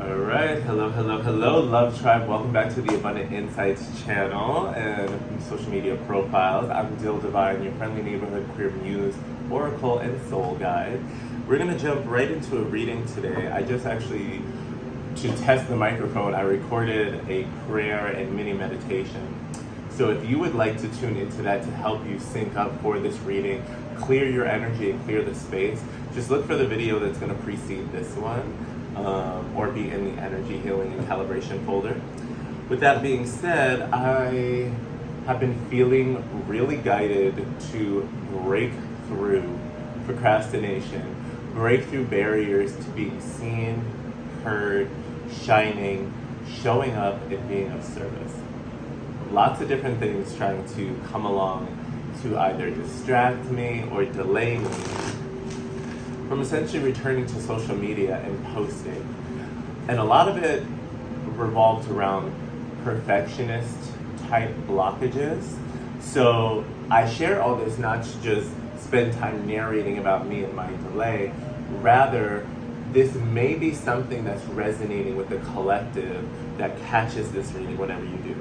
All right, hello, Love Tribe. Welcome back to the Abundant Insights channel and social media profiles. I'm Dil Divine, your friendly neighborhood queer muse, oracle, and soul guide. We're gonna jump right into a reading today. I just actually, to test the microphone, I recorded a prayer and mini meditation. So if you would like to tune into that to help you sync up for this reading, clear your energy and clear the space, just look for the video that's gonna precede this one. Or be in the energy healing and calibration folder. With that being said, I have been feeling really guided to break through procrastination, break through barriers to being seen, heard, shining, showing up, and being of service. Lots of different things trying to come along to either distract me or delay me from essentially returning to social media and posting. And a lot of it revolved around perfectionist type blockages. So I share all this not to just spend time narrating about me and my delay, rather this may be something that's resonating with the collective that catches this reading whenever you do.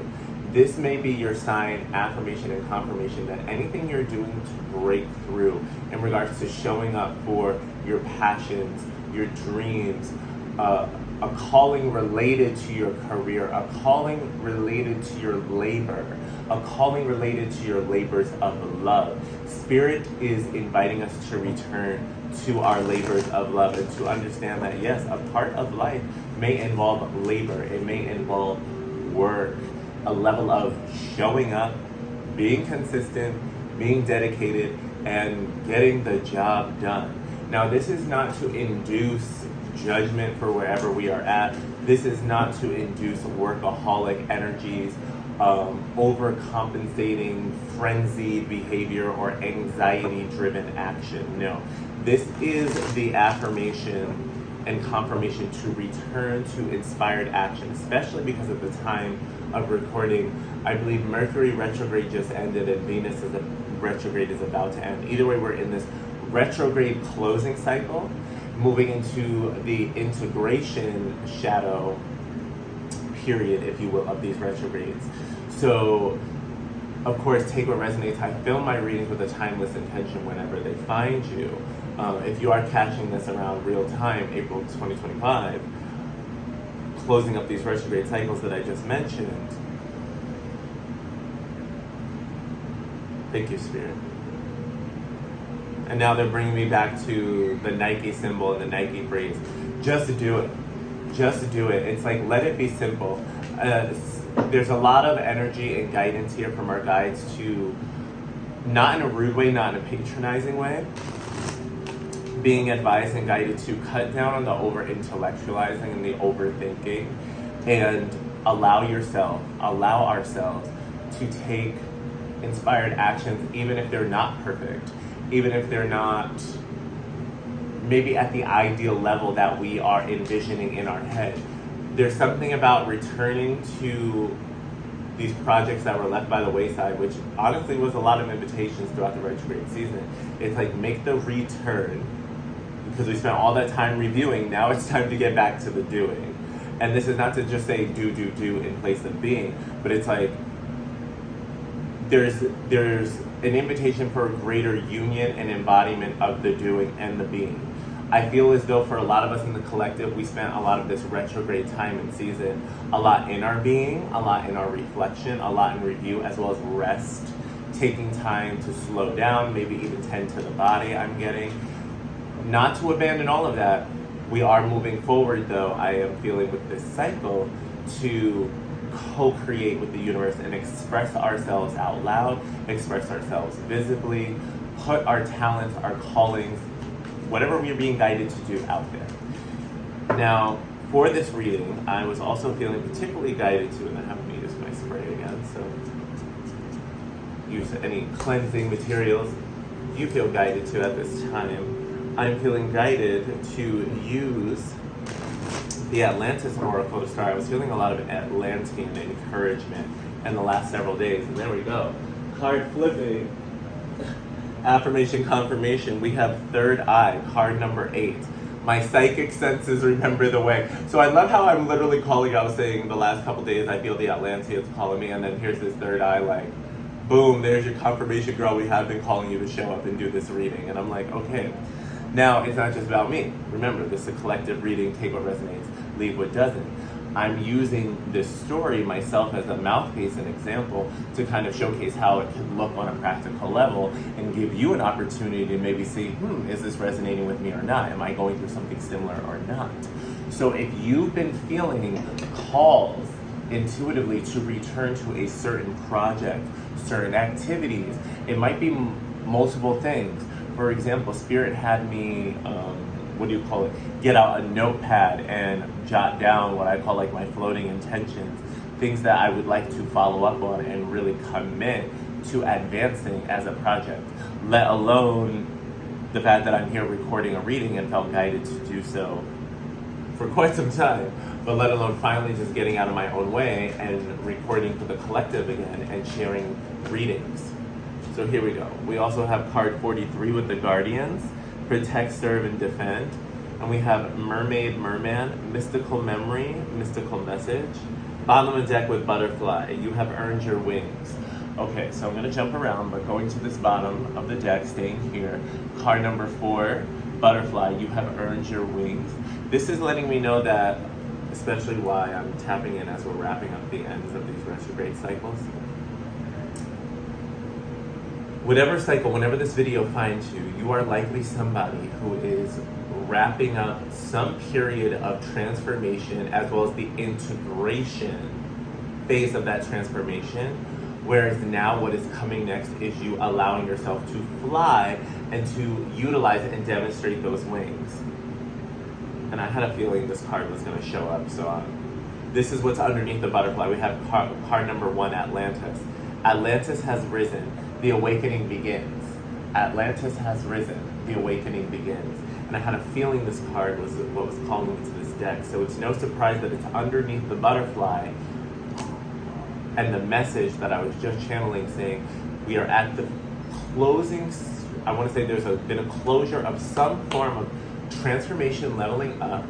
This may be your sign, affirmation, and confirmation that anything you're doing to break through in regards to showing up for your passions, your dreams, a calling related to your career, a calling related to your labor, a calling related to your labors of love. Spirit is inviting us to return to our labors of love and to understand that, yes, a part of life may involve labor, it may involve work, a level of showing up, being consistent, being dedicated, and getting the job done. Now, this is not to induce judgment for wherever we are at. This is not to induce workaholic energies, overcompensating, frenzied behavior, or anxiety-driven action. No, this is the affirmation and confirmation to return to inspired action, especially because of the time of recording. I believe Mercury retrograde just ended and Venus is retrograde is about to end. Either way, we're in this retrograde closing cycle, moving into the integration shadow period, if you will, of these retrogrades. So, of course, take what resonates. I film my readings with a timeless intention whenever they find you. If you are catching this around real time, April 2025, closing up these retrograde cycles that I just mentioned, thank you, Spirit. And now they're bringing me back to the Nike symbol and the Nike phrase, just do it. Just do it. It's like, let it be simple. There's a lot of energy and guidance here from our guides to, not in a rude way, not in a patronizing way, being advised and guided to cut down on the over-intellectualizing and the overthinking and allow ourselves to take inspired actions, even if they're not perfect, even if they're not maybe at the ideal level that we are envisioning in our head. There's something about returning to these projects that were left by the wayside, which honestly was a lot of invitations throughout the retrograde season. It's like, make the return, because we spent all that time reviewing, now it's time to get back to the doing. And this is not to just say do in place of being, but it's like, there's an invitation for a greater union and embodiment of the doing and the being. I feel as though for a lot of us in the collective, we spent a lot of this retrograde time and season, a lot in our being, a lot in our reflection, a lot in review, as well as rest, taking time to slow down, maybe even tend to the body. I'm getting. Not to abandon all of that. We are moving forward, though, I am feeling with this cycle, to co-create with the universe and express ourselves out loud, express ourselves visibly, put our talents, our callings, whatever we're being guided to do out there. Now, for this reading, I was also feeling particularly guided to, and I haven't used my spray again, so use any cleansing materials you feel guided to at this time. I'm feeling guided to use the Atlantis Oracle to start. I was feeling a lot of Atlantean encouragement in the last several days, and there we go. Card flipping. Affirmation confirmation. We have third eye, card number 8. My psychic senses remember the way. So I love how I'm literally calling out saying the last couple days I feel the Atlanteans calling me, and then here's this third eye like, boom, there's your confirmation, girl. We have been calling you to show up and do this reading. And I'm like, okay. Now, it's not just about me. Remember, this is a collective reading. Take what resonates, leave what doesn't. I'm using this story myself as a mouthpiece and example to kind of showcase how it can look on a practical level and give you an opportunity to maybe see, is this resonating with me or not? Am I going through something similar or not? So if you've been feeling calls intuitively to return to a certain project, certain activities, it might be multiple things. For example, Spirit had me, get out a notepad and jot down what I call like my floating intentions, things that I would like to follow up on and really commit to advancing as a project, let alone the fact that I'm here recording a reading and felt guided to do so for quite some time, but let alone finally just getting out of my own way and recording for the collective again and sharing readings. So here we go. We also have card 43 with the Guardians, Protect, Serve, and Defend. And we have Mermaid, Merman, Mystical Memory, Mystical Message. Bottom of the deck with Butterfly, you have earned your wings. Okay, so I'm gonna jump around, but going to this bottom of the deck, staying here. Card number 4, Butterfly, you have earned your wings. This is letting me know that, especially why I'm tapping in as we're wrapping up the ends of these retrograde cycles. Whatever cycle, whenever this video finds you, you are likely somebody who is wrapping up some period of transformation as well as the integration phase of that transformation, whereas now what is coming next is you allowing yourself to fly and to utilize and demonstrate those wings. And I had a feeling this card was going to show up, so this is what's underneath the butterfly. We have card number 1, Atlantis. Atlantis has risen. The awakening begins. Atlantis has risen. The awakening begins. And I had a feeling this card was what was calling me to this deck. So it's no surprise that it's underneath the butterfly and the message that I was just channeling saying we are at the closing. I want to say there's been a closure of some form of transformation, leveling up.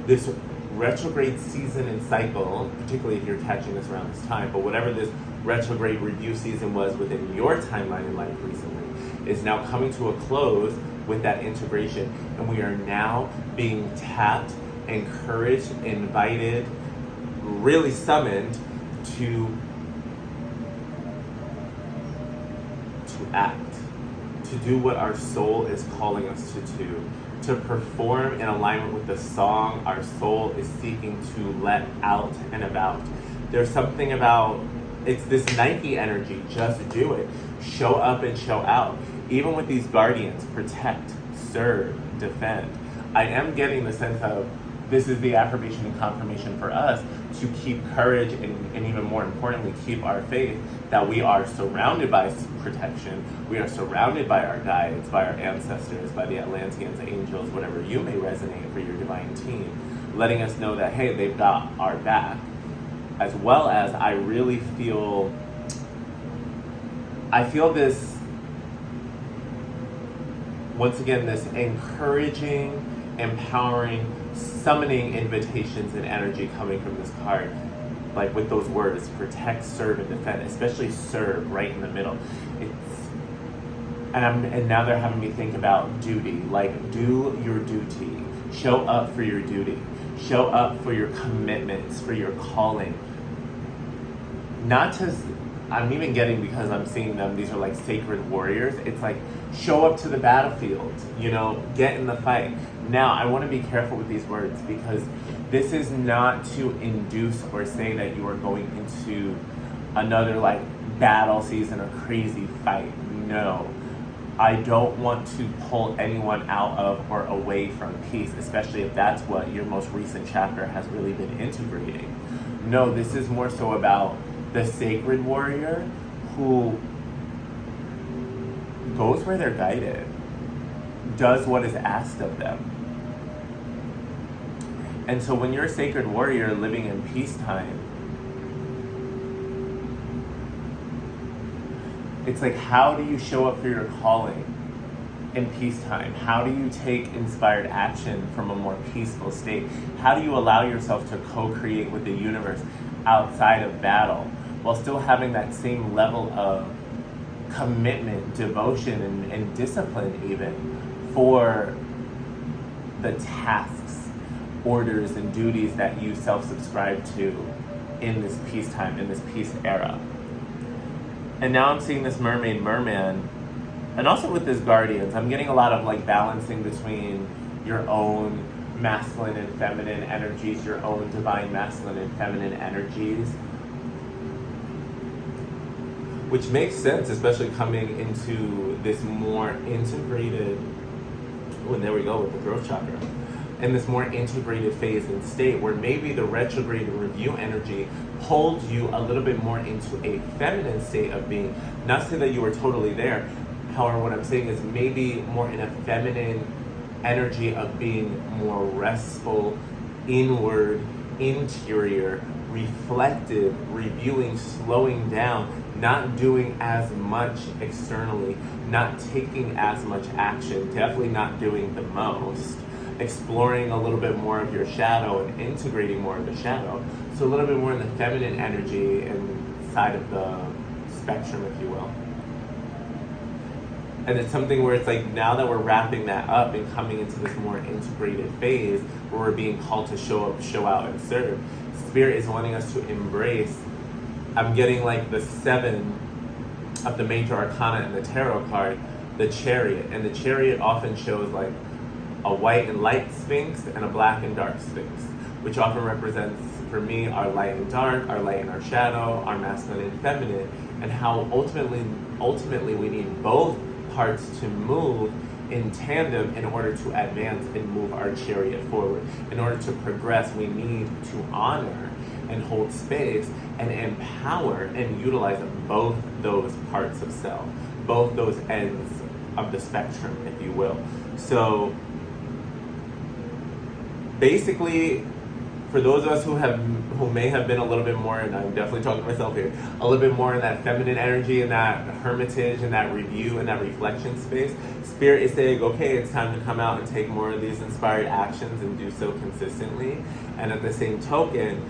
This retrograde season and cycle, particularly if you're catching this around this time, but whatever this retrograde review season was within your timeline in life recently, is now coming to a close with that integration. And we are now being tapped, encouraged, invited, really summoned to act, to do what our soul is calling us to do, to perform in alignment with the song our soul is seeking to let out and about. There's something about, it's this Nike energy, just do it. Show up and show out. Even with these guardians, protect, serve, defend. I am getting the sense of this is the affirmation and confirmation for us to keep courage and even more importantly, keep our faith that we are surrounded by protection. We are surrounded by our guides, by our ancestors, by the Atlanteans, angels, whatever you may resonate for your divine team, letting us know that, hey, they've got our back. As well as I really feel this, once again, this encouraging, empowering, summoning invitations and energy coming from this card. Like with those words, protect, serve, and defend, especially serve right in the middle. And now they're having me think about duty, like do your duty, show up for your duty, show up for your commitments, for your calling. Not to, I'm even getting, because I'm seeing them, these are like sacred warriors. It's like, show up to the battlefield, get in the fight. Now, I want to be careful with these words because this is not to induce or say that you are going into another like battle season or crazy fight. No, I don't want to pull anyone out of or away from peace, especially if that's what your most recent chapter has really been integrating. No, this is more so about the sacred warrior who goes where they're guided, does what is asked of them. And so when you're a sacred warrior living in peacetime, it's like, how do you show up for your calling? in peacetime? How do you take inspired action from a more peaceful state? How do you allow yourself to co-create with the universe outside of battle while still having that same level of commitment, devotion, and discipline even for the tasks, orders, and duties that you self-subscribe to in this peacetime, in this peace era? And now I'm seeing this merman, and also with this guardians, I'm getting a lot of like balancing between your own masculine and feminine energies, your own divine masculine and feminine energies, which makes sense, especially coming into this more integrated, oh, and there we go with the throat chakra, in this more integrated phase and state where maybe the retrograde review energy pulled you a little bit more into a feminine state of being. Not to say that you were totally there. However, what I'm saying is maybe more in a feminine energy of being more restful, inward, interior, reflective, reviewing, slowing down, not doing as much externally, not taking as much action, definitely not doing the most, exploring a little bit more of your shadow and integrating more of the shadow. So a little bit more in the feminine energy and side of the spectrum, if you will. And it's something where it's like, now that we're wrapping that up and coming into this more integrated phase where we're being called to show up, show out, and serve, Spirit is wanting us to embrace. I'm getting like the 7 of the major arcana in the tarot card, the Chariot. And the Chariot often shows like a white and light sphinx and a black and dark sphinx, which often represents, for me, our light and dark, our light and our shadow, our masculine and feminine, and how ultimately we need both parts to move in tandem in order to advance and move our chariot forward. In order to progress, we need to honor and hold space and empower and utilize both those parts of self, both those ends of the spectrum, if you will. So basically, for those of us who may have been a little bit more, and I'm definitely talking to myself here, a little bit more in that feminine energy, and that hermitage, and that review, and that reflection space, Spirit is saying, okay, it's time to come out and take more of these inspired actions and do so consistently. And at the same token,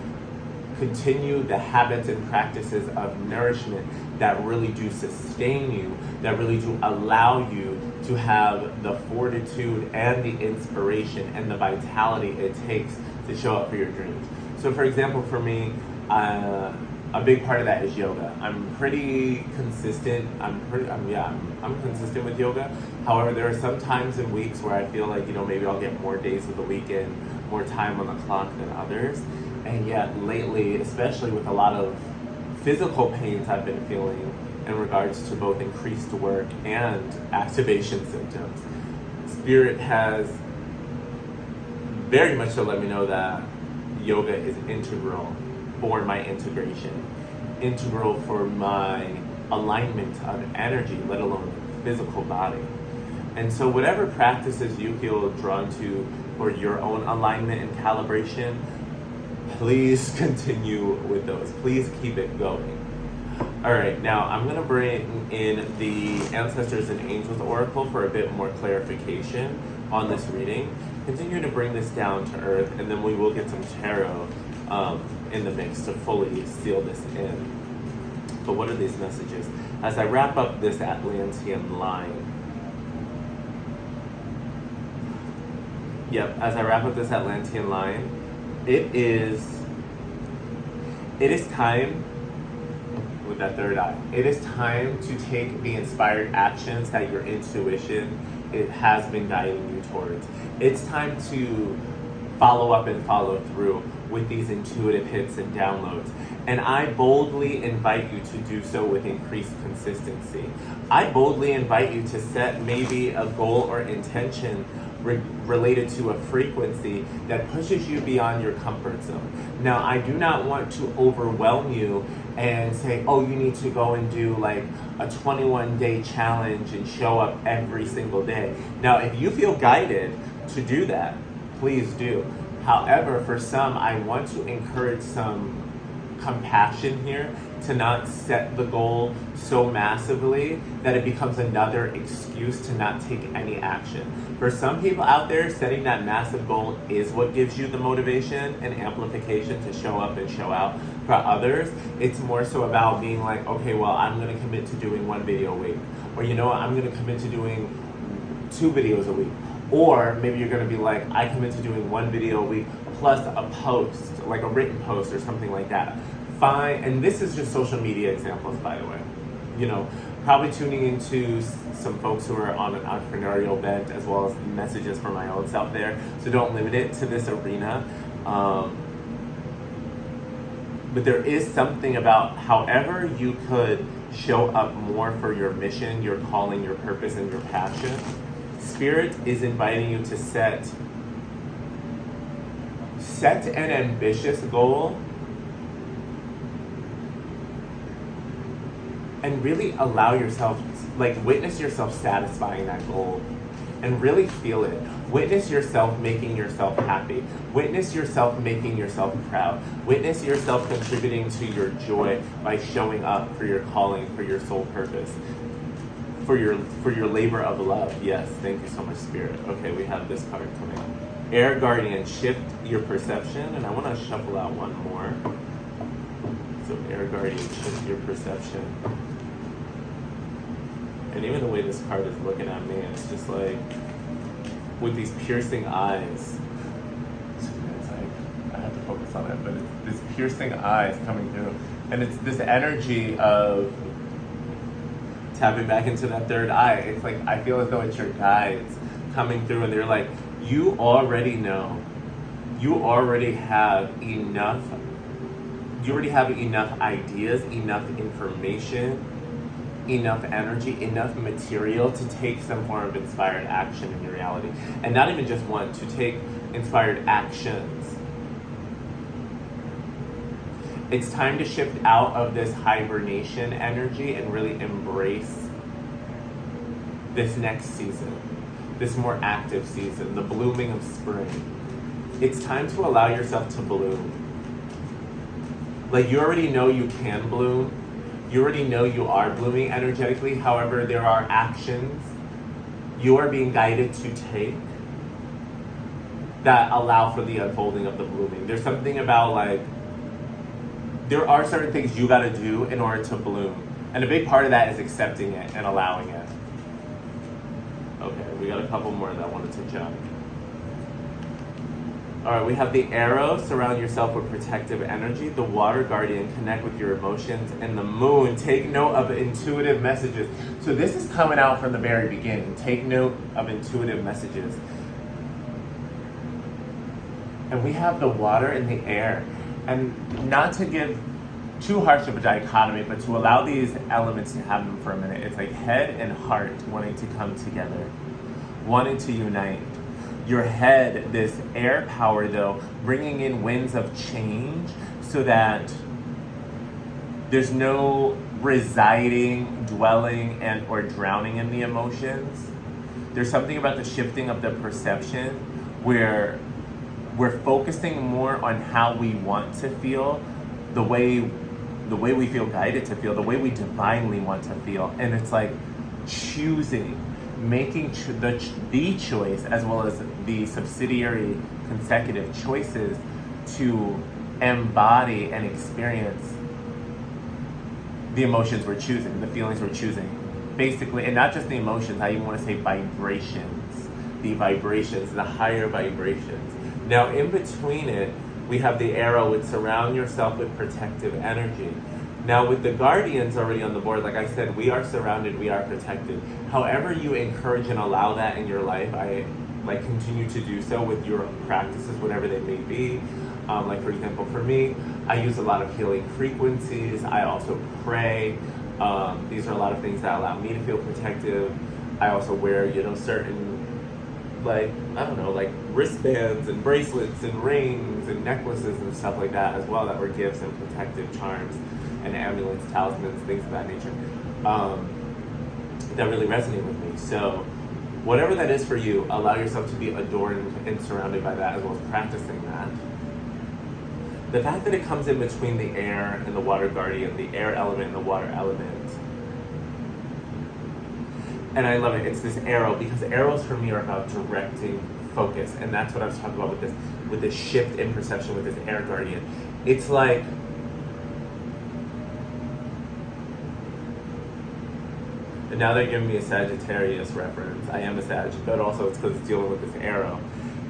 continue the habits and practices of nourishment that really do sustain you, that really do allow you to have the fortitude and the inspiration and the vitality it takes to show up for your dreams. So for example, for me, a big part of that is yoga. I'm pretty consistent. I'm consistent with yoga. However, there are some times in weeks where I feel like, maybe I'll get more days of the weekend, more time on the clock than others. And yet lately, especially with a lot of physical pains I've been feeling in regards to both increased work and activation symptoms, Spirit has very much so let me know that yoga is integral for my integration, integral for my alignment of energy, let alone physical body. And so whatever practices you feel drawn to for your own alignment and calibration, please continue with those. Please keep it going. All right, now I'm going to bring in the Ancestors and Angels Oracle for a bit more clarification on this reading. Continue to bring this down to earth, and then we will get some tarot in the mix to fully seal this in. But what are these messages? As I wrap up this Atlantean line, as I wrap up this Atlantean line, it is time, with that third eye, it is time to take the inspired actions that your intuition it has been guiding you towards. It's time to follow up and follow through with these intuitive hits and downloads. And I boldly invite you to do so with increased consistency. I boldly invite you to set maybe a goal or intention related to a frequency that pushes you beyond your comfort zone. Now, I do not want to overwhelm you and say, oh, you need to go and do like a 21-day challenge and show up every single day. Now, if you feel guided to do that, please do. However, for some, I want to encourage some compassion here to not set the goal so massively that it becomes another excuse to not take any action. For some people out there, setting that massive goal is what gives you the motivation and amplification to show up and show out. For others, it's more so about being like, okay, well, I'm gonna commit to doing 1 video a week. Or you know what, I'm gonna commit to doing 2 videos a week. Or maybe you're gonna be like, I commit to doing 1 video a week plus a post, like a written post or something like that. Fine, and this is just social media examples, by the way. You know, probably tuning into some folks who are on an entrepreneurial bent, as well as messages for my own self there. So don't limit it to this arena. But there is something about however you could show up more for your mission, your calling, your purpose, and your passion. Spirit is inviting you to set an ambitious goal and really allow yourself, like witness yourself satisfying that goal and really feel it. Witness yourself making yourself happy. Witness yourself making yourself proud. Witness yourself contributing to your joy by showing up for your calling, for your soul purpose, for your labor of love. Yes, thank you so much, Spirit. Okay, we have this card coming. Air Guardian, shift your perception, and I want to shuffle out one more. So Air Guardian, shift your perception. And even the way this card is looking at me, it's just like, with these piercing eyes. It's like, I have to focus on it, but it's these piercing eyes coming through. And it's this energy of tapping back into that third eye. It's like, I feel as though it's your guides coming through, and they're like, you already know. You already have enough ideas, enough information, enough energy, enough material to take some form of inspired action in your reality. And not even just one, to take inspired actions. It's time to shift out of this hibernation energy and really embrace this next season, this more active season, the blooming of spring. It's time to allow yourself to bloom. Like, you already know you can bloom. You already know you are blooming energetically. However, there are actions you are being guided to take that allow for the unfolding of the blooming. There's something about, like, there are certain things you gotta do in order to bloom. And a big part of that is accepting it and allowing it. Okay, we got a couple more that I wanted to jump. All right, we have the arrow, surround yourself with protective energy. The water guardian, connect with your emotions. And the moon, take note of intuitive messages. So this is coming out from the very beginning. Take note of intuitive messages. And we have the water and the air. And not to give too harsh of a dichotomy, but to allow these elements to have them for a minute. It's like head and heart wanting to come together, wanting to unite. Your head, this air power though, bringing in winds of change so that there's no residing, dwelling, and or drowning in the emotions. There's something about the shifting of the perception where we're focusing more on how we want to feel, the way we feel guided to feel, the way we divinely want to feel. And it's like choosing, making the choice, as well as the subsidiary consecutive choices to embody and experience the emotions we're choosing, the feelings we're choosing. Basically, and not just the emotions, I even want to say vibrations, the higher vibrations. Now, in between it, we have the arrow with surround yourself with protective energy. Now, with the guardians already on the board, like I said, we are surrounded, we are protected. However you encourage and allow that in your life, I continue to do so with your practices, whatever they may be. Like, for example, for me, I use a lot of healing frequencies. I also pray. These are a lot of things that allow me to feel protective. I also wear, certain, wristbands and bracelets and rings and necklaces and stuff like that as well, that were gifts and protective charms and amulets, talismans, things of that nature, that really resonate with me. So whatever that is for you, allow yourself to be adorned and surrounded by that, as well as practicing that. The fact that it comes in between the air and the water guardian, the air element and the water element. And I love it. It's this arrow, because arrows for me are about directing focus. And that's what I was talking about with this shift in perception with this air guardian. It's like, and now they're giving me a Sagittarius reference. I am a Sag, but also it's because it's dealing with this arrow.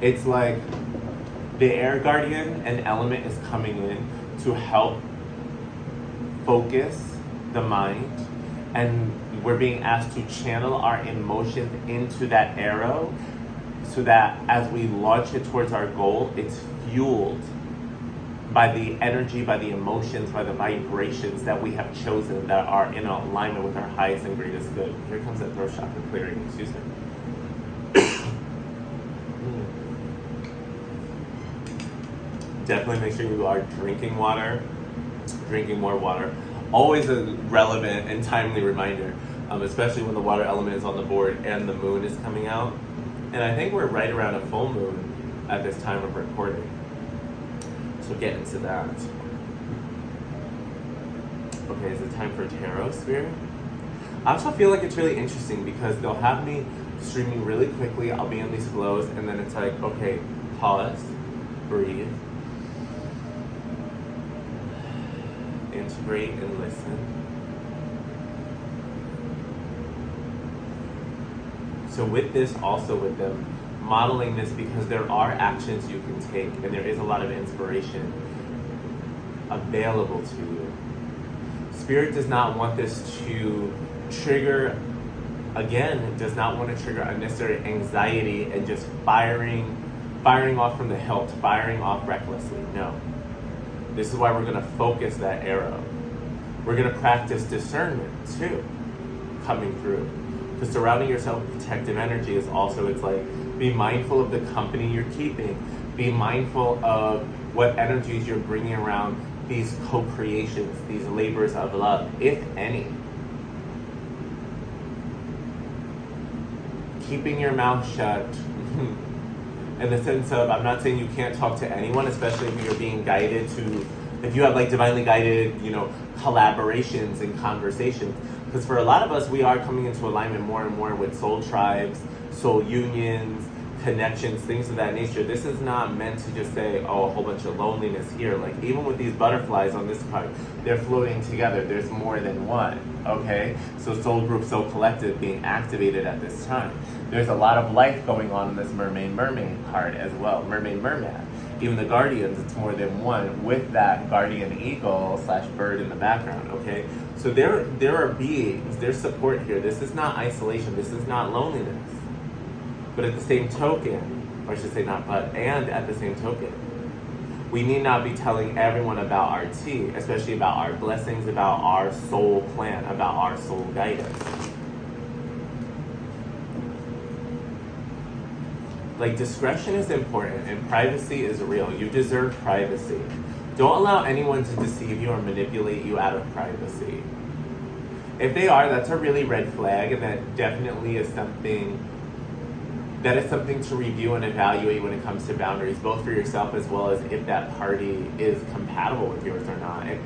It's like the air guardian and element is coming in to help focus the mind, and we're being asked to channel our emotions into that arrow so that as we launch it towards our goal, it's fueled by the energy, by the emotions, by the vibrations that we have chosen that are in alignment with our highest and greatest good. Here comes that throat chakra clearing, excuse me. Definitely make sure you are drinking water, drinking more water. Always a relevant and timely reminder, especially when the water element is on the board and the moon is coming out. And I think we're right around a full moon at this time of recording. So get into that. Okay, is it time for tarot, Spirit? I also feel like it's really interesting because they'll have me streaming really quickly. I'll be in these flows, and then it's like, okay, pause, breathe, integrate, and listen. So with this, also with them modeling this, because there are actions you can take and there is a lot of inspiration available to you. Spirit does not want this to trigger, again, does not want to trigger unnecessary anxiety and just firing off from the hilt, firing off recklessly. No. This is why we're going to focus that arrow. We're going to practice discernment too, coming through. Because surrounding yourself with protective energy is also, it's like, be mindful of the company you're keeping. Be mindful of what energies you're bringing around these co-creations, these labors of love, if any. Keeping your mouth shut in the sense of, I'm not saying you can't talk to anyone, especially if you're being guided to, if you have like divinely guided, collaborations and conversations. Because for a lot of us, we are coming into alignment more and more with soul tribes, soul unions, connections, things of that nature. This is not meant to just say, oh, a whole bunch of loneliness here. Like, even with these butterflies on this card, they're floating together. There's more than one, okay? So soul group, soul collective being activated at this time. There's a lot of life going on in this mermaid card as well. Mermaid. Even the guardians, it's more than one with that guardian eagle / bird in the background, okay? So there are beings, there's support here. This is not isolation. This is not loneliness. But at the same token, or I should say not but, and at the same token, we need not be telling everyone about our tea, especially about our blessings, about our soul plan, about our soul guidance. Like, discretion is important and privacy is real. You deserve privacy. Don't allow anyone to deceive you or manipulate you out of privacy. If they are, that's a really red flag, and that definitely is something to review and evaluate when it comes to boundaries, both for yourself as well as if that party is compatible with yours or not, if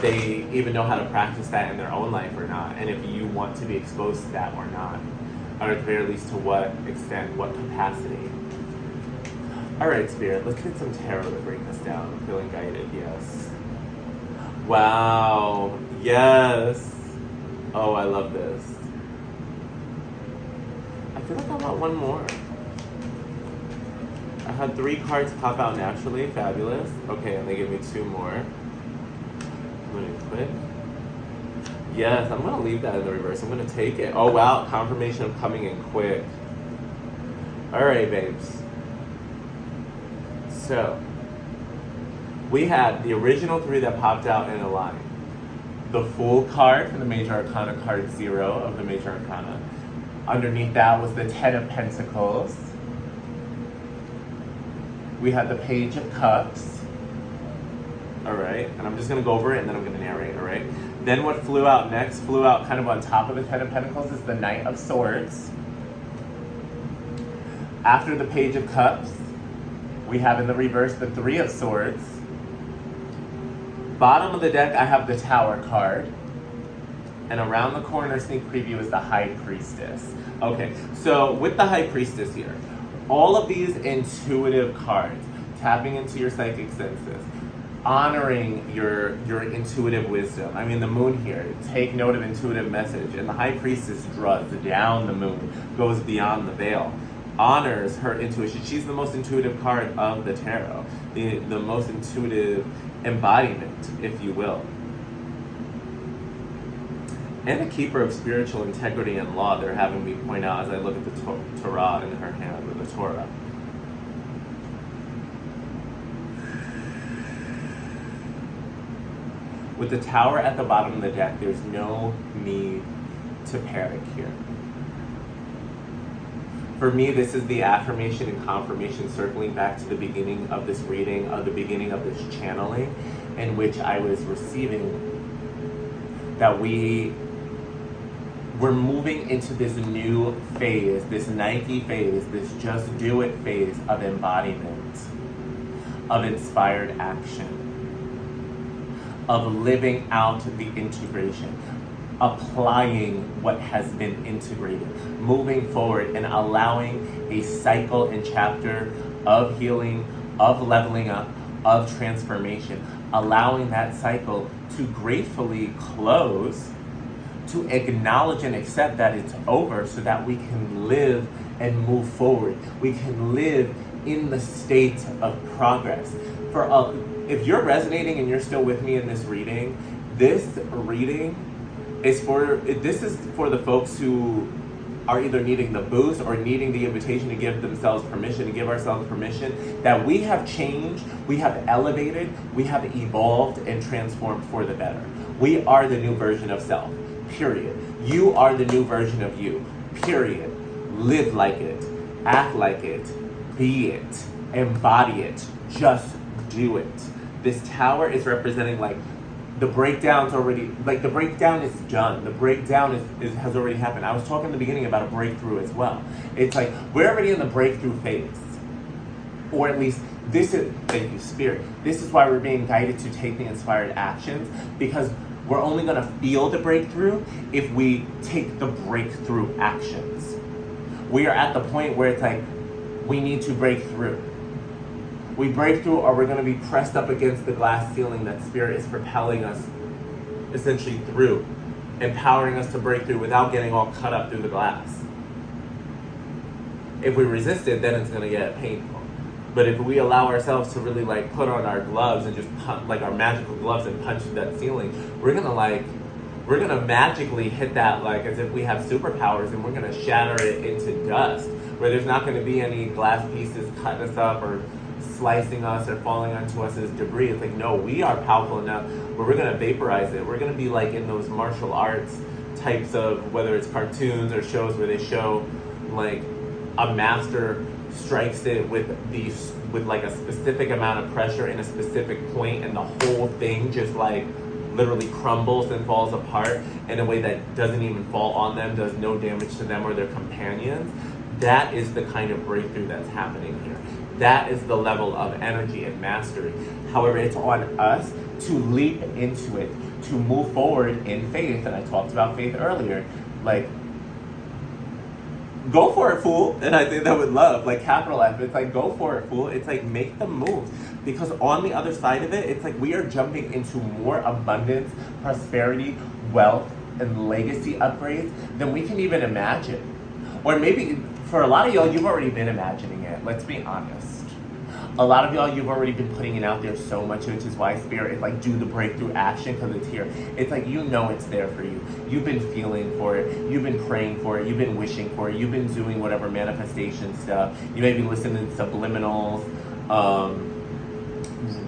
they even know how to practice that in their own life or not, and if you want to be exposed to that or not, or at the very least to what extent, what capacity. All right, Spirit, let's get some tarot to break this down. I'm feeling guided, yes. Wow, yes. Oh, I love this. I feel like I want one more. I had 3 cards pop out naturally, fabulous. Okay, and they give me 2 more. I'm gonna quit. Yes, I'm gonna leave that in the reverse. I'm gonna take it. Oh wow, confirmation of coming in quick. All right, babes. So, we had the original 3 that popped out in a line. The Fool card from the Major Arcana, card 0 of the Major Arcana. Underneath that was the 10 of Pentacles. We had the Page of Cups. All right, and I'm just gonna go over it and then I'm gonna narrate, all right? Then what flew out next, flew out kind of on top of the 10 of Pentacles, is the Knight of Swords. After the Page of Cups, we have in the reverse the 3 of Swords. Bottom of the deck, I have the Tower card. And around the corner, sneak preview, is the High Priestess. Okay, so with the High Priestess here, all of these intuitive cards, tapping into your psychic senses, honoring your intuitive wisdom. I mean, the moon here, take note of intuitive message. And the High Priestess draws down the moon, goes beyond the veil, honors her intuition. She's the most intuitive card of the tarot, the most intuitive embodiment, if you will. And a keeper of spiritual integrity and law, they're having me point out as I look at the Torah in her hand, or the Torah. With the Tower at the bottom of the deck, there's no need to panic here. For me, this is the affirmation and confirmation circling back to the beginning of this reading, of the beginning of this channeling, in which I was receiving that we're moving into this new phase, this Nike phase, this just do it phase of embodiment, of inspired action, of living out the integration, applying what has been integrated, moving forward and allowing a cycle and chapter of healing, of leveling up, of transformation, allowing that cycle to gratefully close, to acknowledge and accept that it's over so that we can live and move forward. We can live in the state of progress. If you're resonating and you're still with me in this reading is for the folks who are either needing the boost or needing the invitation to give themselves permission, to give ourselves permission that we have changed, we have elevated, we have evolved and transformed for the better. We are the new version of self, period. You are the new version of you, period. Live like it, act like it, be it, embody it, just do it. This Tower is representing like the breakdown's already, like the breakdown is done. The breakdown has already happened. I was talking in the beginning about a breakthrough as well. It's like we're already in the breakthrough phase. Or at least this is, thank you, Spirit. This is why we're being guided to take the inspired actions, because we're only gonna feel the breakthrough if we take the breakthrough actions. We are at the point where it's like, we need to break through. We break through or we're going to be pressed up against the glass ceiling that Spirit is propelling us essentially through, empowering us to break through without getting all cut up through the glass. If we resist it, then it's going to get painful. But if we allow ourselves to really like put on our gloves and just punch, like our magical gloves, and punch through that ceiling, we're going to magically hit that like as if we have superpowers, and we're going to shatter it into dust, where there's not going to be any glass pieces cutting us up or slicing us or falling onto us as debris. It's like, no, we are powerful enough where we're going to vaporize it. We're going to be like in those martial arts types of, whether it's cartoons or shows where they show like a master strikes it with like a specific amount of pressure in a specific point, and the whole thing just like literally crumbles and falls apart in a way that doesn't even fall on them, does no damage to them or their companions. That is the kind of breakthrough that's happening here. That is the level of energy and mastery. However, it's on us to leap into it, to move forward in faith. And I talked about faith earlier. Like, go for it, fool. And I say that with love, like capital F. It's like, go for it, fool. It's like, make the move. Because on the other side of it, it's like we are jumping into more abundance, prosperity, wealth, and legacy upgrades than we can even imagine. Or maybe for a lot of y'all, you've already been imagining it. Let's be honest. A lot of y'all, you've already been putting it out there so much, which is why Spirit is like, do the breakthrough action, because it's here. It's like, you know it's there for you. You've been feeling for it. You've been praying for it. You've been wishing for it. You've been doing whatever manifestation stuff. You may be listening to subliminals,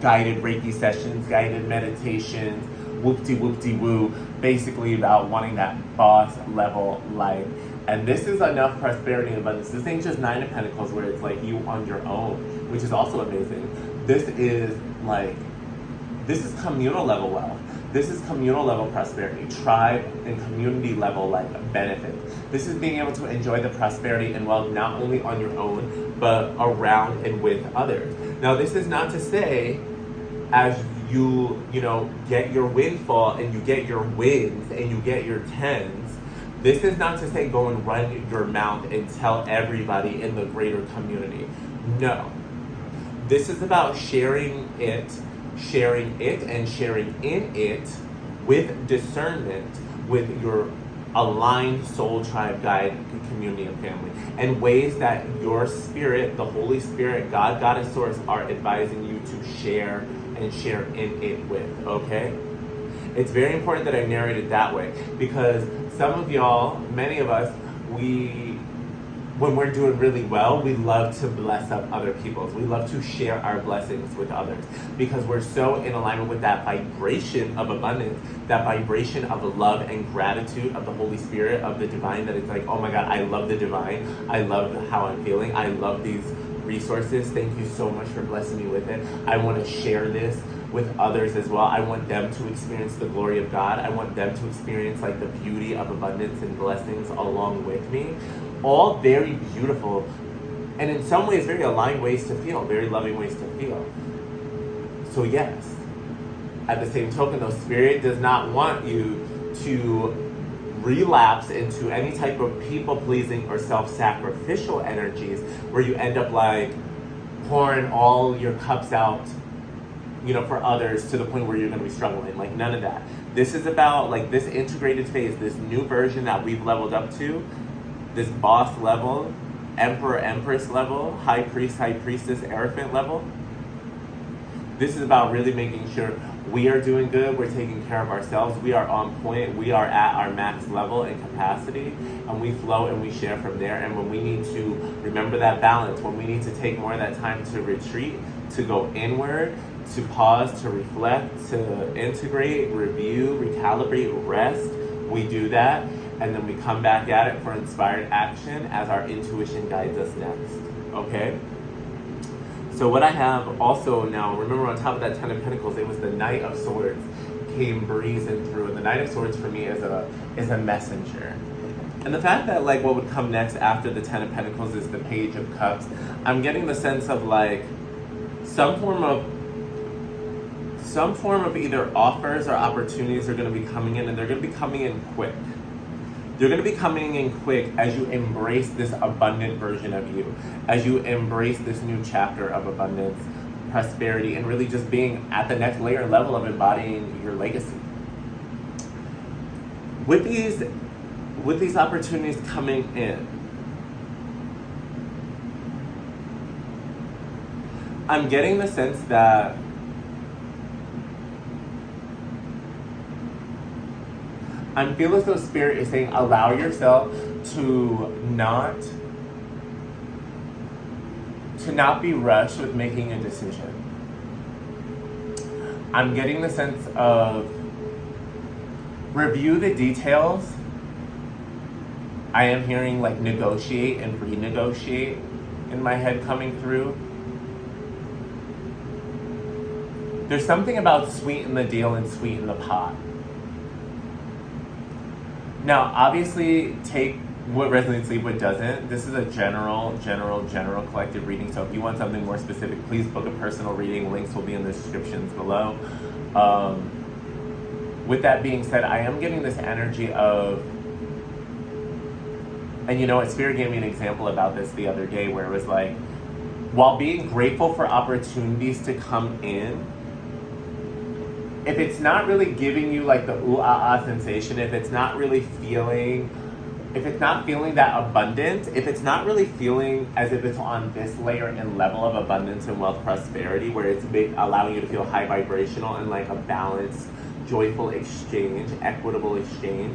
guided Reiki sessions, guided meditations, whoop-de-whoop-de-woo, basically about wanting that boss level life. And this is enough prosperity and abundance. This ain't just Nine of Pentacles where it's like you on your own, which is also amazing. This is communal level wealth. This is communal level prosperity, tribe and community level like benefit. This is being able to enjoy the prosperity and wealth not only on your own, but around and with others. Now, this is not to say as you know, get your windfall and you get your wins and you get your tens. This is not to say go and run your mouth and tell everybody in the greater community. No. This is about sharing it and sharing in it with discernment with your aligned soul tribe guide community and family, and ways that your spirit, the Holy Spirit, God, Goddess, Source are advising you to share and share in it with, okay? It's very important that I narrate it that way, because some of y'all, many of us, when we're doing really well, we love to bless up other people's. We love to share our blessings with others because we're so in alignment with that vibration of abundance, that vibration of love and gratitude of the Holy Spirit, of the divine, that it's like, oh my God, I love the divine. I love how I'm feeling. I love these resources. Thank you so much for blessing me with it. I want to share this with others as well. I want them to experience the glory of God. I want them to experience like the beauty of abundance and blessings along with me. All very beautiful, and in some ways very aligned ways to feel, very loving ways to feel. So yes, at the same token though, Spirit does not want you to relapse into any type of people-pleasing or self-sacrificial energies where you end up like pouring all your cups out, you know, for others to the point where you're going to be struggling. Like none of that. This is about like this integrated phase, this new version that we've leveled up to, this boss level, emperor, empress level, high priest, high priestess, Hierophant level. This is about really making sure we are doing good, we're taking care of ourselves, we are on point, we are at our max level and capacity, and we flow and we share from there. And when we need to remember that balance, when we need to take more of that time to retreat, to go inward, to pause, to reflect, to integrate, review, recalibrate, rest, we do that. And then we come back at it for inspired action as our intuition guides us next, okay? So what I have also now, remember on top of that 10 of Pentacles, it was the Knight of Swords came breezing through. And the Knight of Swords for me is a messenger. And the fact that like what would come next after the 10 of Pentacles is the Page of Cups, I'm getting the sense of like some form of either offers or opportunities are going to be coming in, and they're going to be coming in quick. They're going to be coming in quick as you embrace this abundant version of you, as you embrace this new chapter of abundance, prosperity, and really just being at the next layer level of embodying your legacy. With these opportunities coming in, I'm getting the sense that I feel as though Spirit is saying, allow yourself to not be rushed with making a decision. I'm getting the sense of review the details. I am hearing like negotiate and renegotiate in my head coming through. There's something about sweeten the deal and sweeten the pot. Now, obviously, take what resonates, leave what doesn't. This is a general collective reading. So if you want something more specific, please book a personal reading. Links will be in the descriptions below. With that being said, I am getting this energy of, and you know what, Spirit gave me an example about this the other day where it was like, while being grateful for opportunities to come in, if it's not really giving you like the ooh-ah-ah sensation, if it's not feeling that abundance, if it's not really feeling as if it's on this layer and level of abundance and wealth prosperity, where it's allowing you to feel high vibrational and like a balanced, joyful exchange, equitable exchange,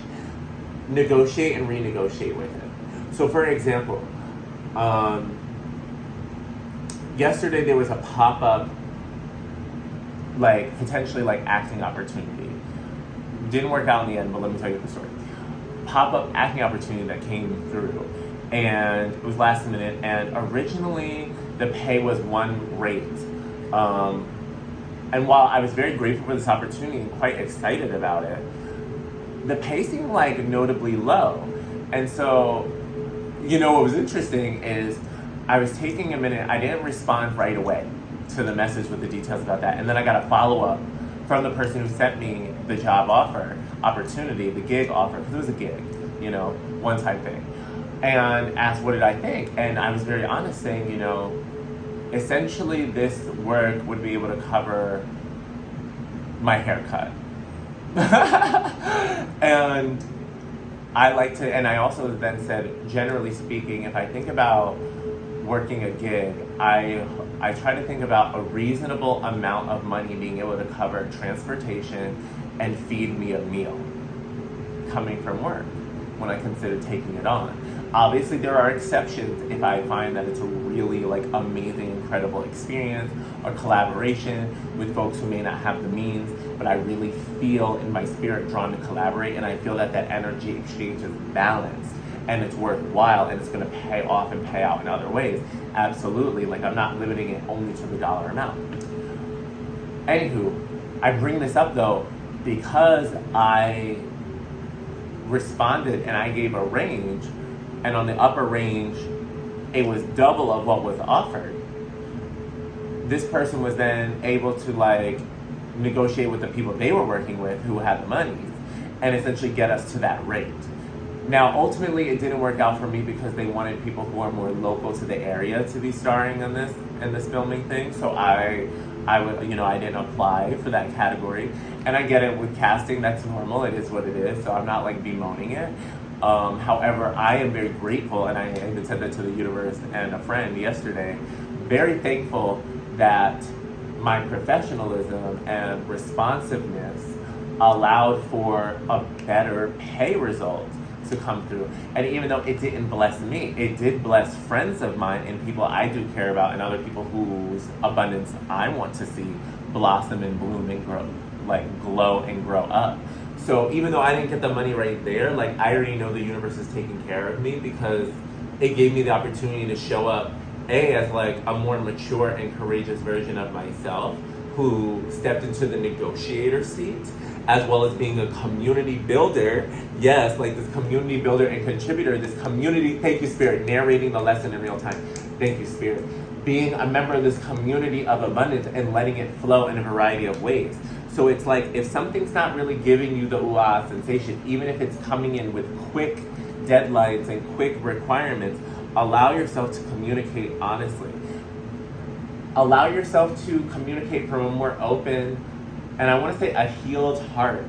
negotiate and renegotiate with it. So for example, yesterday there was a pop-up like potentially like acting opportunity. Didn't work out in the end, but let me tell you the story. Pop-up acting opportunity that came through, and it was last minute, and originally the pay was one rate. And while I was very grateful for this opportunity and quite excited about it, the pay seemed like notably low. And so, you know what was interesting is I was taking a minute, I didn't respond right away. to the message with the details about that. And then I got a follow-up from the person who sent me the job opportunity, the gig offer, because it was a gig, one-time thing, and asked what did I think. And I was very honest, saying, essentially this work would be able to cover my haircut. And I also then said, generally speaking, if I think about working a gig, I try to think about a reasonable amount of money being able to cover transportation and feed me a meal coming from work when I consider taking it on. Obviously, there are exceptions if I find that it's a really amazing, incredible experience or collaboration with folks who may not have the means, but I really feel in my spirit drawn to collaborate, and I feel that energy exchange is balanced and it's worthwhile and it's going to pay off and pay out in other ways. Absolutely. I'm not limiting it only to the dollar amount. Anywho, I bring this up though because I responded and I gave a range, and on the upper range it was double of what was offered. This person was then able to negotiate with the people they were working with who had the money and essentially get us to that rate. Now, ultimately, it didn't work out for me because they wanted people who are more local to the area to be starring in this filming thing. So I didn't apply for that category. And I get it with casting, that's normal. It is what it is. So I'm not bemoaning it. However, I am very grateful, and I even said that to the universe and a friend yesterday, very thankful that my professionalism and responsiveness allowed for a better pay result to come through. And even though it didn't bless me, it did bless friends of mine and people I do care about and other people whose abundance I want to see blossom and bloom and grow, glow and grow up. So even though I didn't get the money right there, I already know the universe is taking care of me because it gave me the opportunity to show up as a more mature and courageous version of myself who stepped into the negotiator seat, as well as being a community builder. Yes, this community builder and contributor, this community, thank you, Spirit, narrating the lesson in real time. Thank you, Spirit. Being a member of this community of abundance and letting it flow in a variety of ways. So it's if something's not really giving you the ooh-ah sensation, even if it's coming in with quick deadlines and quick requirements, allow yourself to communicate honestly. Allow yourself to communicate from a more open, and I want to say a healed heart,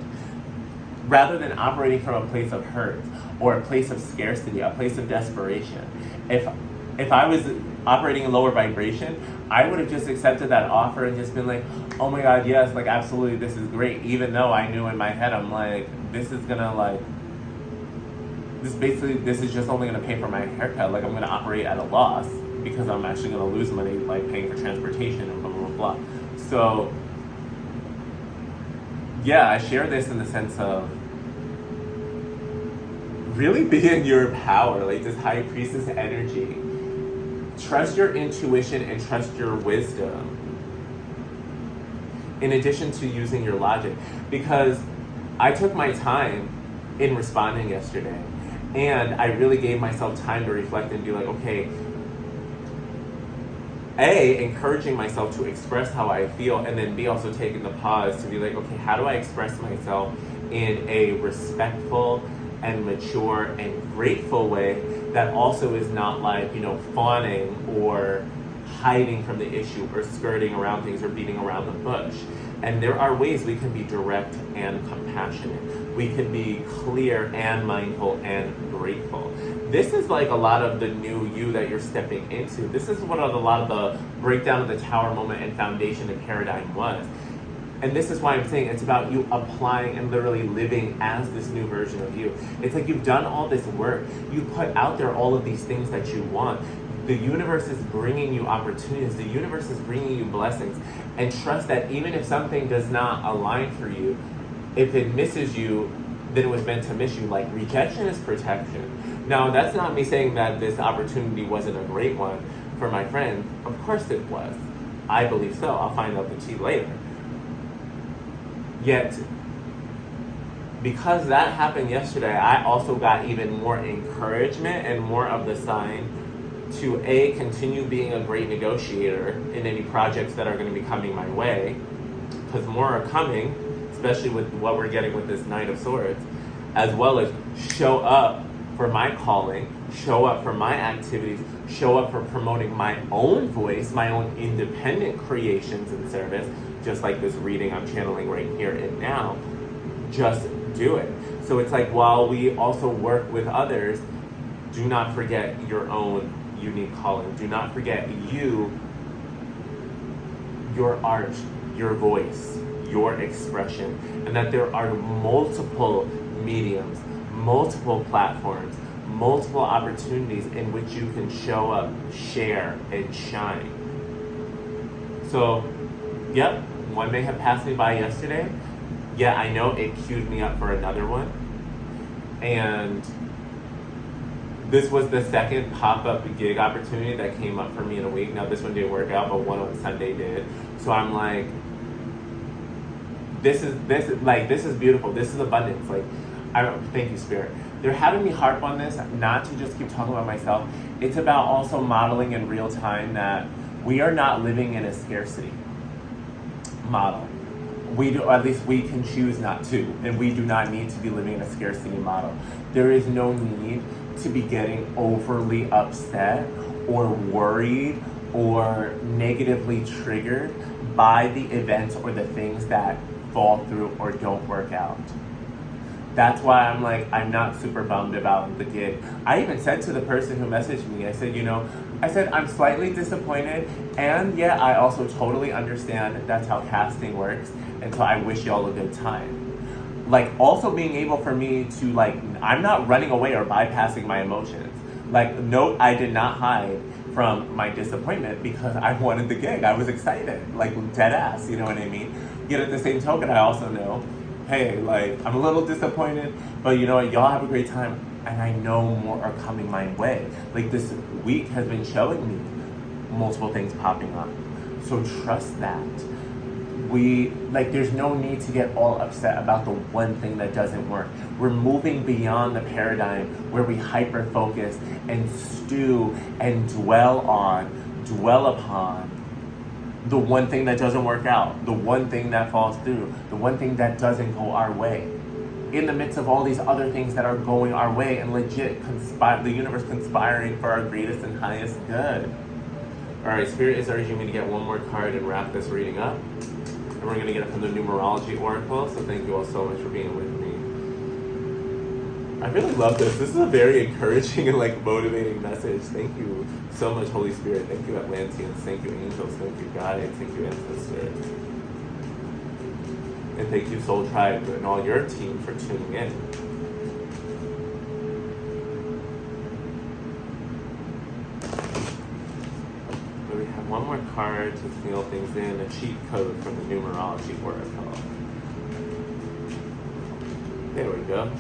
rather than operating from a place of hurt or a place of scarcity, a place of desperation. If I was operating in lower vibration, I would have just accepted that offer and just been oh my God, yes, absolutely, this is great. Even though I knew in my head, I'm this is gonna this is just only gonna pay for my haircut. I'm gonna operate at a loss because I'm actually gonna lose money paying for transportation and blah, blah, blah, blah. So yeah, I share this in the sense of really be in your power, this high priestess energy. Trust your intuition and trust your wisdom, in addition to using your logic. Because I took my time in responding yesterday, and I really gave myself time to reflect and be okay, A, encouraging myself to express how I feel, and then B, also taking the pause to be okay, how do I express myself in a respectful and mature and grateful way that also is not fawning or hiding from the issue or skirting around things or beating around the bush. And there are ways we can be direct and compassionate. We can be clear and mindful and grateful. This is a lot of the new you that you're stepping into. This is what a lot of the breakdown of the tower moment and foundation and paradigm was. And this is why I'm saying it's about you applying and literally living as this new version of you. It's you've done all this work. You put out there all of these things that you want. The universe is bringing you opportunities. The universe is bringing you blessings. And trust that even if something does not align for you, if it misses you, then it was meant to miss you. Rejection is protection. Now, that's not me saying that this opportunity wasn't a great one for my friend. Of course it was. I believe so. I'll find out the tea later. Yet, because that happened yesterday, I also got even more encouragement and more of the sign to A, continue being a great negotiator in any projects that are going to be coming my way, because more are coming, especially with what we're getting with this Knight of Swords, as well as show up for my calling, show up for my activities, show up for promoting my own voice, my own independent creations and service, just like this reading I'm channeling right here and now. Just do it. So it's like, while we also work with others, do not forget your own unique calling. Do not forget you, your art, your voice, your expression, and that there are multiple mediums, multiple platforms, multiple opportunities in which you can show up, share, and shine. So, yep, one may have passed me by yesterday. Yeah, I know it queued me up for another one. And this was the second pop-up gig opportunity that came up for me in a week. Now, this one didn't work out, but one on Sunday did. So I'm like, this is beautiful. This is abundance. Like, thank you, Spirit. They're having me harp on this, not to just keep talking about myself. It's about also modeling in real time that we are not living in a scarcity model. We do, or at least we can choose not to, and we do not need to be living in a scarcity model. There is no need to be getting overly upset or worried or negatively triggered by the events or the things that fall through or don't work out. That's why I'm like, I'm not super bummed about the gig. I even said to the person who messaged me, I said, I'm slightly disappointed, and yeah, I also totally understand that's how casting works, and so I wish y'all a good time. Like, also being able for me to, like, I'm not running away or bypassing my emotions. Like, no, I did not hide from my disappointment because I wanted the gig. I was excited, like, dead ass, you know what I mean? Yet at the same token, I also know, hey, like, I'm a little disappointed, but you know what, y'all have a great time, and I know more are coming my way. Like, this week has been showing me multiple things popping up. So trust that. There's no need to get all upset about the one thing that doesn't work. We're moving beyond the paradigm where we hyper-focus and stew and dwell upon the one thing that doesn't work out, the one thing that falls through, the one thing that doesn't go our way, in the midst of all these other things that are going our way and legit the universe conspiring for our greatest and highest good. All right, Spirit is urging me to get one more card and wrap this reading up. And we're going to get it from the Numerology Oracle, so thank you all so much for being with me. I really love this. This is a very encouraging and like motivating message. Thank you so much, Holy Spirit. Thank you, Atlanteans. Thank you, angels. Thank you, guides. Thank you, ancestors. And thank you, Soul Tribe, and all your team for tuning in. So we have one more card to seal things in, a cheat code from the Numerology Oracle. There we go.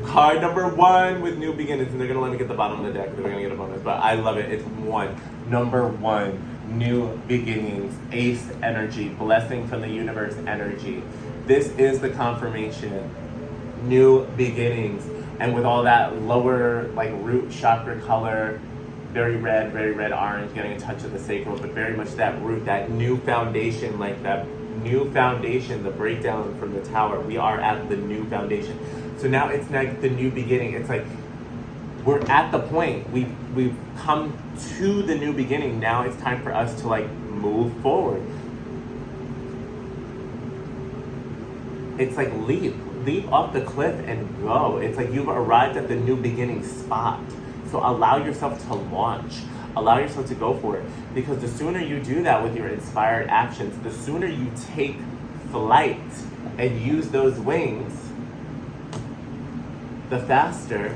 Card number 1 with new beginnings, and they're gonna let me get the bottom of the deck. They're gonna get a bonus, but I love it. It's 1. Number 1, new beginnings, ace energy, blessing from the universe energy. This is the confirmation, new beginnings, and with all that lower like root chakra color, very red orange, getting a touch of the sacral, but very much that root, that new foundation, like that new foundation, the breakdown from the tower. We are at the new foundation. So now it's like the new beginning. It's like we're at the point. We've come to the new beginning. Now it's time for us to like move forward. It's like leap off the cliff and go. It's like you've arrived at the new beginning spot. So allow yourself to launch. Allow yourself to go for it. Because the sooner you do that with your inspired actions, the sooner you take flight and use those wings, the faster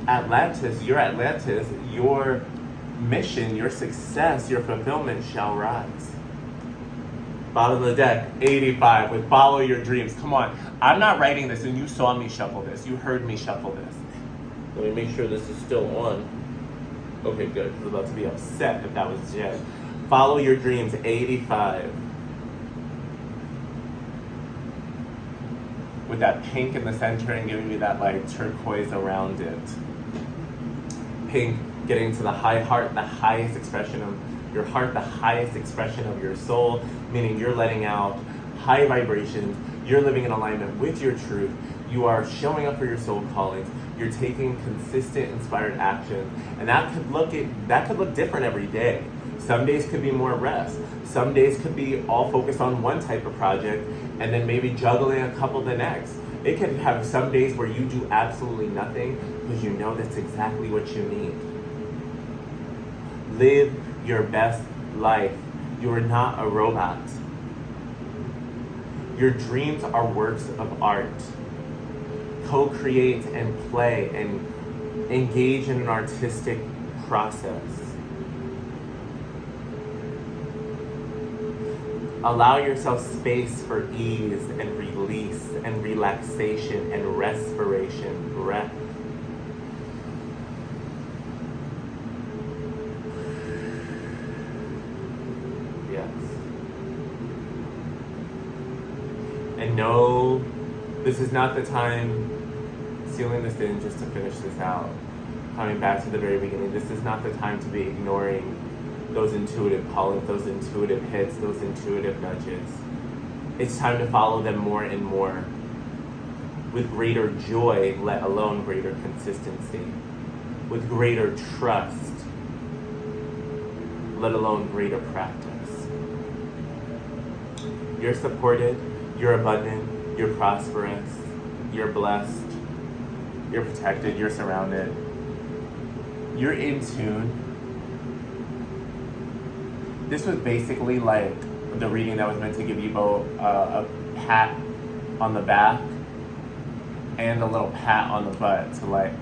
Atlantis, your mission, your success, your fulfillment shall rise. Bottom of the deck, 85, with follow your dreams. Come on, I'm not writing this and you saw me shuffle this. You heard me shuffle this. Let me make sure this is still on. Okay, good, because I'm about to be upset if that was Jen. Follow your dreams, 85. With that pink in the center and giving me that like turquoise around it. Pink, getting to the high heart, the highest expression of your heart, the highest expression of your soul, meaning you're letting out high vibrations, you're living in alignment with your truth, you are showing up for your soul callings, you're taking consistent, inspired action, and that could look different every day. Some days could be more rest. Some days could be all focused on one type of project and then maybe juggling a couple the next. It could have some days where you do absolutely nothing because you know that's exactly what you need. Live your best life. You are not a robot. Your dreams are works of art. Co-create and play and engage in an artistic process. Allow yourself space for ease and release and relaxation and respiration, breath. Yes. And no, this is not the time, sealing this in just to finish this out, coming back to the very beginning, this is not the time to be ignoring those intuitive callings, those intuitive hits, those intuitive nudges. It's time to follow them more and more with greater joy, let alone greater consistency, with greater trust, let alone greater practice. You're supported, you're abundant, you're prosperous, you're blessed, you're protected, you're surrounded, you're in tune. This was basically like the reading that was meant to give you both a pat on the back and a little pat on the butt to like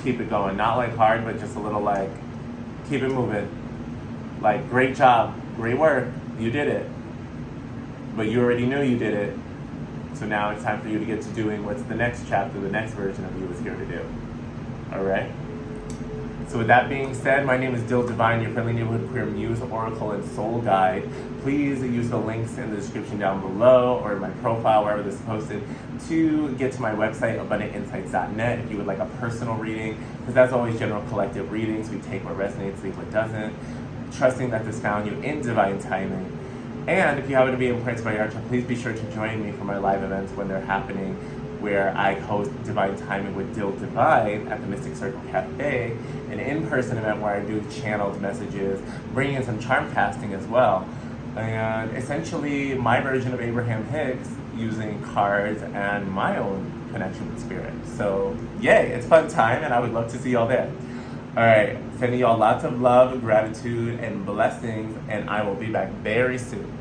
keep it going. Not like hard, but just a little like keep it moving. Like, great job, great work, you did it. But you already knew you did it. So now it's time for you to get to doing what's the next chapter, the next version of you is here to do. All right? So with that being said, my name is Dil Divine, your friendly neighborhood queer muse, oracle, and soul guide. Please use the links in the description down below or in my profile, wherever this is posted, to get to my website, abundantinsights.net, if you would like a personal reading, because as always, general collective readings, we take what resonates, leave what doesn't, trusting that this found you in divine timing. And if you happen to be influenced by Archer, please be sure to join me for my live events when they're happening, where I host Divine Timing with Dil Divine at the Mystic Circle Cafe, an in-person event where I do channeled messages, bringing in some charm casting as well. And essentially my version of Abraham Hicks using cards and my own connection with spirit. So yay, it's fun time and I would love to see y'all there. All right, sending y'all lots of love, gratitude, and blessings, and I will be back very soon.